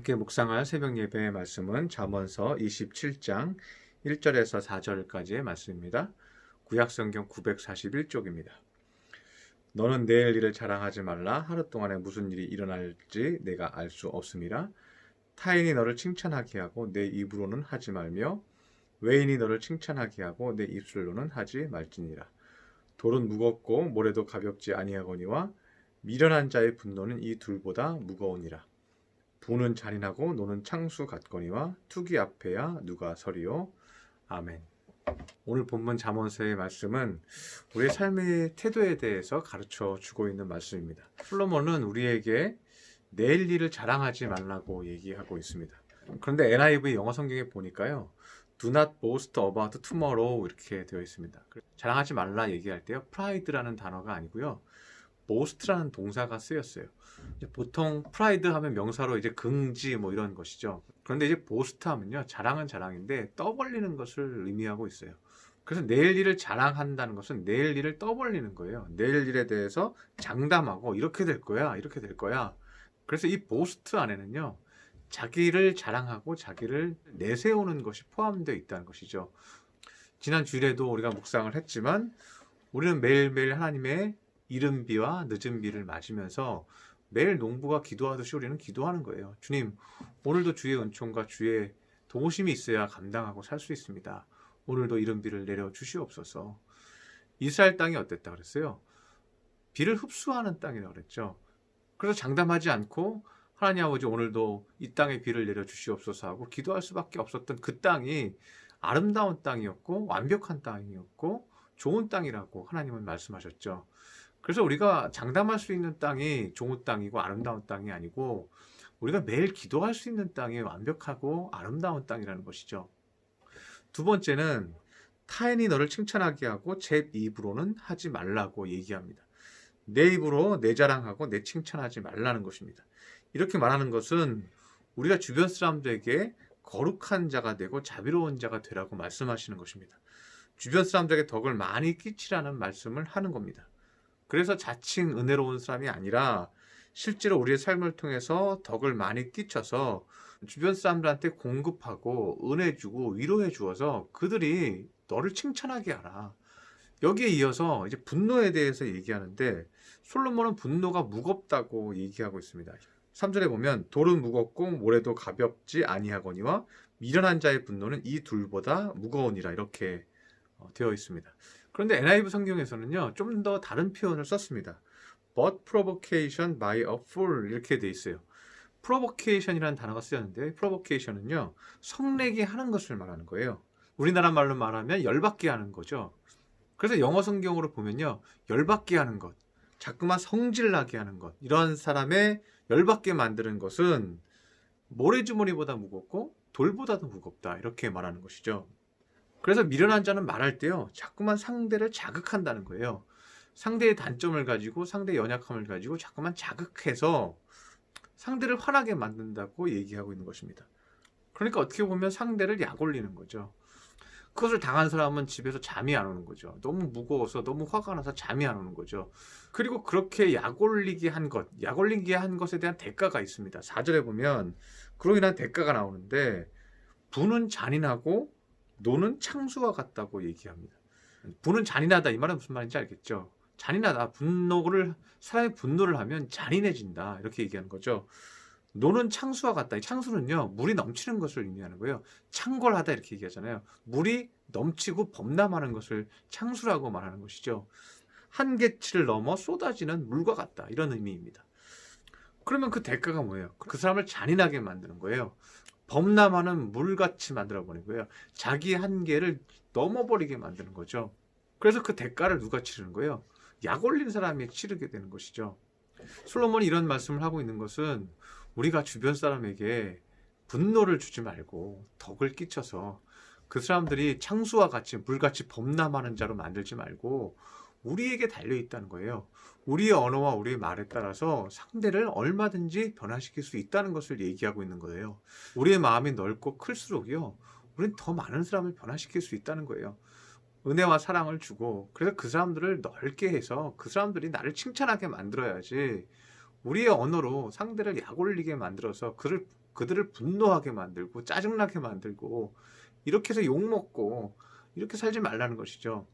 함께 묵상할 새벽 예배의 말씀은 잠언서 27장 1절에서 4절까지의 말씀입니다. 구약성경 941쪽입니다. 너는 내일 일을 자랑하지 말라. 하루 동안에 무슨 일이 일어날지 내가 알 수 없음이라. 타인이 너를 칭찬하게 하고 내 입으로는 하지 말며 외인이 너를 칭찬하게 하고 내 입술로는 하지 말지니라. 돌은 무겁고 모래도 가볍지 아니하거니와 미련한 자의 분노는 이 둘보다 무거우니라. 부는 잔인하고 노는 창수 같거니와 투기 앞에야 누가 서리요. 아멘. 오늘 본문 잠언서의 말씀은 우리의 삶의 태도에 대해서 가르쳐 주고 있는 말씀입니다. 솔로몬은 우리에게 내일 일을 자랑하지 말라고 얘기하고 있습니다. 그런데 NIV 영어 성경에 보니까요, Do not boast about tomorrow 이렇게 되어 있습니다. 자랑하지 말라 얘기할 때요, pride라는 단어가 아니고요, boast라는 동사가 쓰였어요. 보통 pride 하면 명사로 이제 긍지 뭐 이런 것이죠. 그런데 이제 boast 하면요, 자랑은 자랑인데 떠벌리는 것을 의미하고 있어요. 그래서 내일 일을 자랑한다는 것은 내일 일을 떠벌리는 거예요. 내일 일에 대해서 장담하고 이렇게 될 거야, 이렇게 될 거야. 그래서 이 boast 안에는요, 자기를 자랑하고 자기를 내세우는 것이 포함되어 있다는 것이죠. 지난 주일에도 우리가 묵상을 했지만 우리는 매일매일 하나님의 이른 비와 늦은 비를 맞으면서 매일 농부가 기도하듯이 우리는 기도하는 거예요. 주님, 오늘도 주의 은총과 주의 도우심이 있어야 감당하고 살 수 있습니다. 오늘도 이른 비를 내려 주시옵소서. 이스라엘 땅이 어땠다 그랬어요? 비를 흡수하는 땅이라고 그랬죠. 그래서 장담하지 않고 하나님 아버지 오늘도 이 땅에 비를 내려 주시옵소서 하고 기도할 수밖에 없었던 그 땅이 아름다운 땅이었고 완벽한 땅이었고 좋은 땅이라고 하나님은 말씀하셨죠. 그래서 우리가 장담할 수 있는 땅이 좋은 땅이고 아름다운 땅이 아니고 우리가 매일 기도할 수 있는 땅이 완벽하고 아름다운 땅이라는 것이죠. 두 번째는 타인이 너를 칭찬하게 하고 제 입으로는 하지 말라고 얘기합니다. 내 입으로 내 자랑하고 내 칭찬하지 말라는 것입니다. 이렇게 말하는 것은 우리가 주변 사람들에게 거룩한 자가 되고 자비로운 자가 되라고 말씀하시는 것입니다. 주변 사람들에게 덕을 많이 끼치라는 말씀을 하는 겁니다. 그래서 자칭 은혜로운 사람이 아니라 실제로 우리의 삶을 통해서 덕을 많이 끼쳐서 주변 사람들한테 공급하고 은혜 주고 위로해 주어서 그들이 너를 칭찬하게 하라. 여기에 이어서 이제 분노에 대해서 얘기하는데 솔로몬은 분노가 무겁다고 얘기하고 있습니다. 3절에 보면 돌은 무겁고 모래도 가볍지 아니하거니와 미련한 자의 분노는 이 둘보다 무거우니라 이렇게 되어 있습니다. 그런데 NIV 성경에서는요, 좀 더 다른 표현을 썼습니다. But provocation by a fool 이렇게 돼 있어요. provocation이라는 단어가 쓰였는데 provocation은요, 성내게 하는 것을 말하는 거예요. 우리나라 말로 말하면 열받게 하는 거죠. 그래서 영어 성경으로 보면요, 열받게 하는 것, 자꾸만 성질나게 하는 것, 이런 사람의 열받게 만드는 것은 모래주머니보다 무겁고 돌보다도 무겁다 이렇게 말하는 것이죠. 그래서 미련한 자는 말할 때요, 자꾸만 상대를 자극한다는 거예요. 상대의 단점을 가지고 상대의 연약함을 가지고 자꾸만 자극해서 상대를 화나게 만든다고 얘기하고 있는 것입니다. 그러니까 어떻게 보면 상대를 약올리는 거죠. 그것을 당한 사람은 집에서 잠이 안 오는 거죠. 너무 무거워서 너무 화가 나서 잠이 안 오는 거죠. 그리고 그렇게 약올리게 한 것, 약올리게 한 것에 대한 대가가 있습니다. 4절에 보면 그로 인한 대가가 나오는데 부는 잔인하고 노는 창수와 같다고 얘기합니다. 부는 잔인하다 이 말은 무슨 말인지 알겠죠? 잔인하다, 사람이 분노를 하면 잔인해진다 이렇게 얘기하는 거죠. 노는 창수와 같다. 이 창수는요, 물이 넘치는 것을 의미하는 거예요. 창궐하다 이렇게 얘기하잖아요. 물이 넘치고 범람하는 것을 창수라고 말하는 것이죠. 한계치를 넘어 쏟아지는 물과 같다 이런 의미입니다. 그러면 그 대가가 뭐예요? 그 사람을 잔인하게 만드는 거예요. 범람하는 물같이 만들어버린 거예요. 자기 한계를 넘어버리게 만드는 거죠. 그래서 그 대가를 누가 치르는 거예요? 약 올린 사람이 치르게 되는 것이죠. 솔로몬이 이런 말씀을 하고 있는 것은 우리가 주변 사람에게 분노를 주지 말고 덕을 끼쳐서 그 사람들이 창수와 같이 물같이 범람하는 자로 만들지 말고 우리에게 달려있다는 거예요. 우리의 언어와 우리의 말에 따라서 상대를 얼마든지 변화시킬 수 있다는 것을 얘기하고 있는 거예요. 우리의 마음이 넓고 클수록요, 우리는 더 많은 사람을 변화시킬 수 있다는 거예요. 은혜와 사랑을 주고, 그래서 그 사람들을 넓게 해서 그 사람들이 나를 칭찬하게 만들어야지 우리의 언어로 상대를 약올리게 만들어서 그를 그들을 분노하게 만들고 짜증나게 만들고 이렇게 해서 욕먹고 이렇게 살지 말라는 것이죠.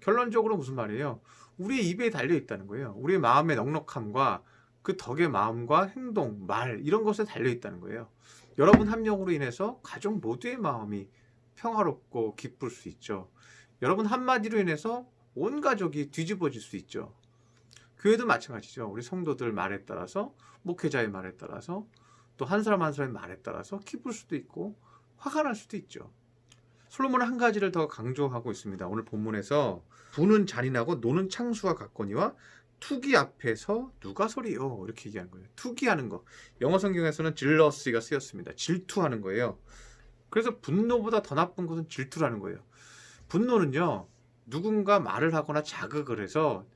결론적으로 무슨 말이에요? 우리의 입에 달려 있다는 거예요. 우리의 마음의 넉넉함과 그 덕의 마음과 행동, 말 이런 것에 달려 있다는 거예요. 여러분 한 명으로 인해서 가족 모두의 마음이 평화롭고 기쁠 수 있죠. 여러분 한마디로 인해서 온 가족이 뒤집어질 수 있죠. 교회도 마찬가지죠. 우리 성도들 말에 따라서, 목회자의 말에 따라서, 또 한 사람 한 사람의 말에 따라서 기쁠 수도 있고 화가 날 수도 있죠. 솔로몬은 한 가지를 더 강조하고 있습니다. 오늘 본문에서 부는 잔인하고 노는 창수와 같거니와 투기 앞에서 누가 소리요? 이렇게 얘기하는 거예요. 투기하는 거. 영어 성경에서는 질러스가 쓰였습니다. 질투하는 거예요. 그래서 분노보다 더 나쁜 것은 질투라는 거예요. 분노는요, 누군가 말을 하거나 자극을 해서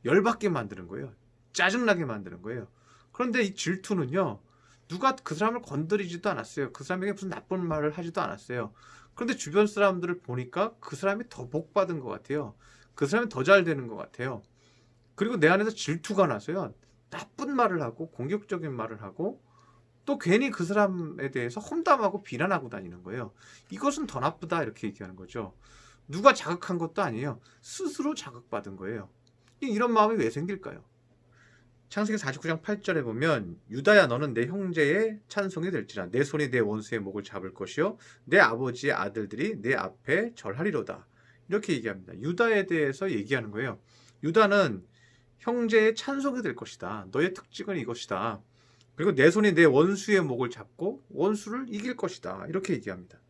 열받게 만드는 거예요. 짜증나게 만드는 거예요. 그런데 이 질투는요, 누가 그 사람을 건드리지도 않았어요. 그 사람에게 무슨 나쁜 말을 하지도 않았어요. 그런데 주변 사람들을 보니까 그 사람이 더 복받은 것 같아요. 그 사람이 더 잘 되는 것 같아요. 그리고 내 안에서 질투가 나서요, 나쁜 말을 하고 공격적인 말을 하고 또 괜히 그 사람에 대해서 험담하고 비난하고 다니는 거예요. 이것은 더 나쁘다 이렇게 얘기하는 거죠. 누가 자극한 것도 아니에요. 스스로 자극받은 거예요. 이런 마음이 왜 생길까요? 창세기 49장 8절에 보면 유다야 너는 내 형제의 찬송이 될지라 내 손이 내 원수의 목을 잡을 것이요 내 아버지의 아들들이 내 앞에 절하리로다. 이렇게 얘기합니다. 유다에 대해서 얘기하는 거예요. 유다는 형제의 찬송이 될 것이다. 너의 특징은 이것이다. 그리고 내 손이 내 원수의 목을 잡고 원수를 이길 것이다. 이렇게 얘기합니다.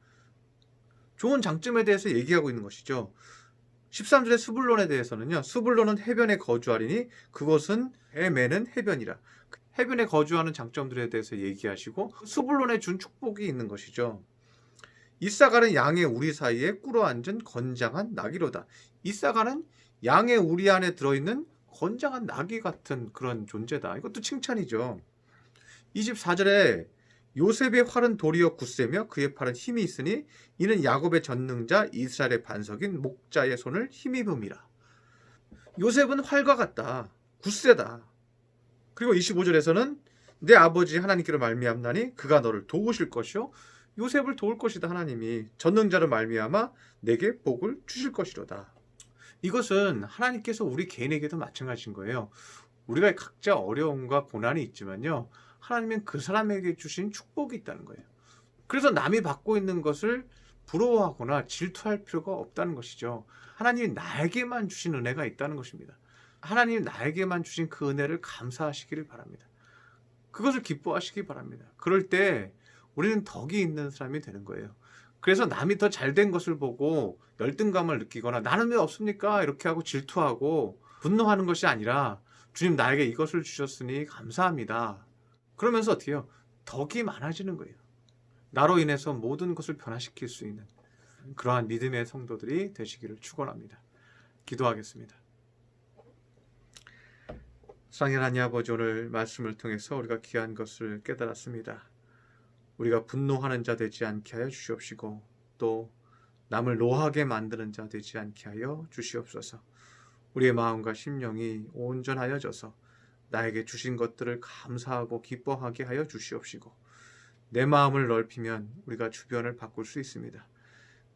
좋은 장점에 대해서 얘기하고 있는 것이죠. 13절의 스불론에 대해서는요. 스불론은 해변에 거주하리니 그것은 배 매는 해변이라. 해변에 거주하는 장점들에 대해서 얘기하시고 스불론에 준 축복이 있는 것이죠. 이사갈은 양의 우리 사이에 꿇어앉은 건장한 나귀로다. 이사갈은 양의 우리 안에 들어있는 건장한 나귀 같은 그런 존재다. 이것도 칭찬이죠. 24절에 요셉의 활은 도리어 굳세며 그의 팔은 힘이 있으니 이는 야곱의 전능자 이스라엘의 반석인 목자의 손을 힘입음이라. 요셉은 활과 같다. 굳세다. 그리고 25절에서는 내 아버지 하나님께로 말미암나니 그가 너를 도우실 것이요 요셉을 도울 것이다. 하나님이 전능자로 말미암아 내게 복을 주실 것이로다. 이것은 하나님께서 우리 개인에게도 마찬가지인 거예요. 우리가 각자 어려움과 고난이 있지만요. 하나님은 그 사람에게 주신 축복이 있다는 거예요. 그래서 남이 받고 있는 것을 부러워하거나 질투할 필요가 없다는 것이죠. 하나님이 나에게만 주신 은혜가 있다는 것입니다. 하나님이 나에게만 주신 그 은혜를 감사하시기를 바랍니다. 그것을 기뻐하시기 바랍니다. 그럴 때 우리는 덕이 있는 사람이 되는 거예요. 그래서 남이 더 잘된 것을 보고 열등감을 느끼거나 나는 왜 없습니까? 이렇게 하고 질투하고 분노하는 것이 아니라 주님 나에게 이것을 주셨으니 감사합니다. 그러면서 어떻게 해요? 덕이 많아지는 거예요. 나로 인해서 모든 것을 변화시킬 수 있는 그러한 믿음의 성도들이 되시기를 축원합니다. 기도하겠습니다. 사랑의 하나님 아버지, 오늘 말씀을 통해서 우리가 귀한 것을 깨달았습니다. 우리가 분노하는 자 되지 않게 하여 주시옵시고 또 남을 노하게 만드는 자 되지 않게 하여 주시옵소서. 우리의 마음과 심령이 온전하여져서 나에게 주신 것들을 감사하고 기뻐하게 하여 주시옵시고 내 마음을 넓히면 우리가 주변을 바꿀 수 있습니다.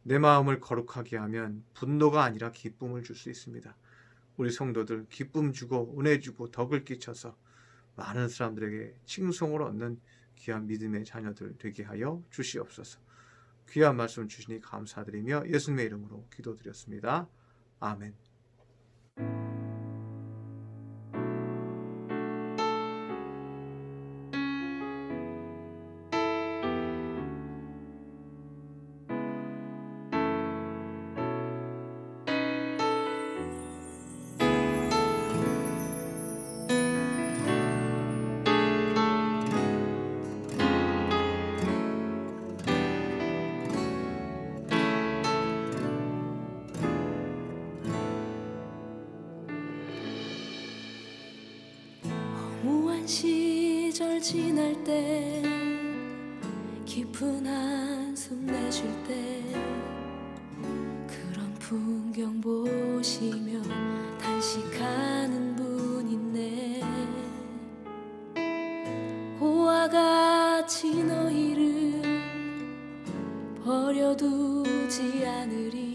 내 마음을 거룩하게 하면 분노가 아니라 기쁨을 줄 수 있습니다. 우리 성도들 기쁨 주고 은혜 주고 덕을 끼쳐서 많은 사람들에게 칭송을 얻는 귀한 믿음의 자녀들 되게 하여 주시옵소서. 귀한 말씀 주시니 감사드리며 예수님의 이름으로 기도드렸습니다. 아멘. 무한 시절 지날 때 깊은 한숨 내쉴 때 그런 풍경 보시며 단식하는 분 있네. 고아가 같이 너희를 버려두지 않으리